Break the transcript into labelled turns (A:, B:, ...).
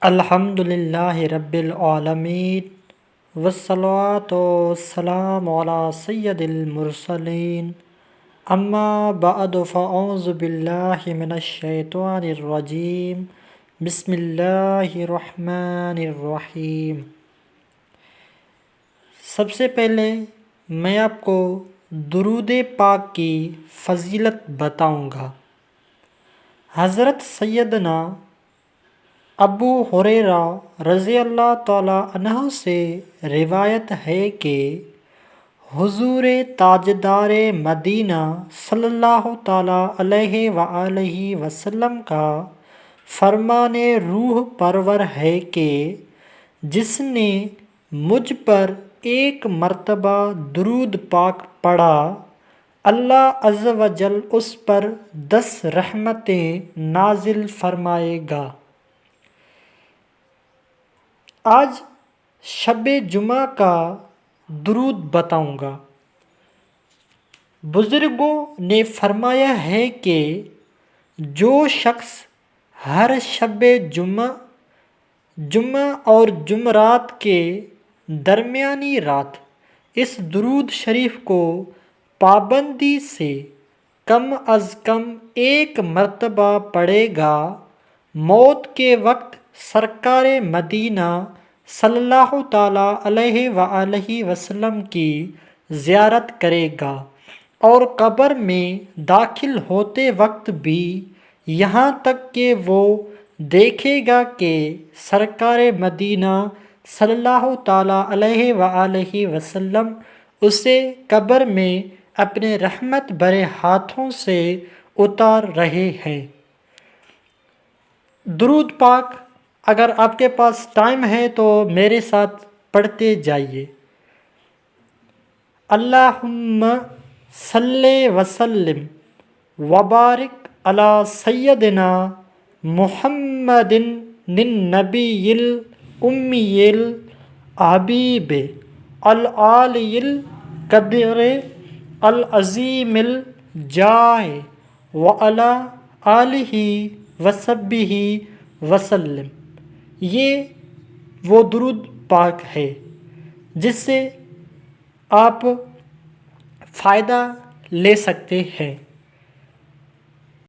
A: الحمد للہ رب العالمین والصلاة والسلام علی سید المرسلین اما بعد فاعوذ باللہ من الشیطان الرجیم بسم اللہ الرحمن الرحیم۔ سب سے پہلے میں آپ کو درود پاک کی فضیلت بتاؤں گا۔ حضرت سیدنا ابو ہریرہ رضی اللہ تعالیٰ عنہ سے روایت ہے کہ حضور تاجدار مدینہ صلی اللہ تعالیٰ علیہ وآلہ وسلم کا فرمان روح پرور ہے کہ جس نے مجھ پر ایک مرتبہ درود پاک پڑھا، اللہ عز و جل اس پر 10 رحمتیں نازل فرمائے گا۔ آج شب جمعہ کا درود بتاؤں گا۔ بزرگوں نے فرمایا ہے کہ جو شخص ہر شب جمعہ اور جمعرات کے درمیانی رات اس درود شریف کو پابندی سے کم از کم 1 مرتبہ پڑھے گا، موت کے وقت سرکار مدینہ صلی اللہ تعالیٰ علیہ وآلہ وسلم کی زیارت کرے گا، اور قبر میں داخل ہوتے وقت بھی، یہاں تک کہ وہ دیکھے گا کہ سرکار مدینہ صلی اللہ تعالیٰ علیہ وآلہ وسلم اسے قبر میں اپنے رحمت بھرے ہاتھوں سے اتار رہے ہیں۔ درود پاک اگر آپ کے پاس ٹائم ہے تو میرے ساتھ پڑھتے جائیے۔ اللہم صلی وسلم وبارک علی سیدنا محمد النبی الامی الحبیب العالی القدر العظیم الجاہ وعلی آلہ وصحبہ وسلم۔ یہ وہ درود پاک ہے جس سے آپ فائدہ لے سکتے ہیں۔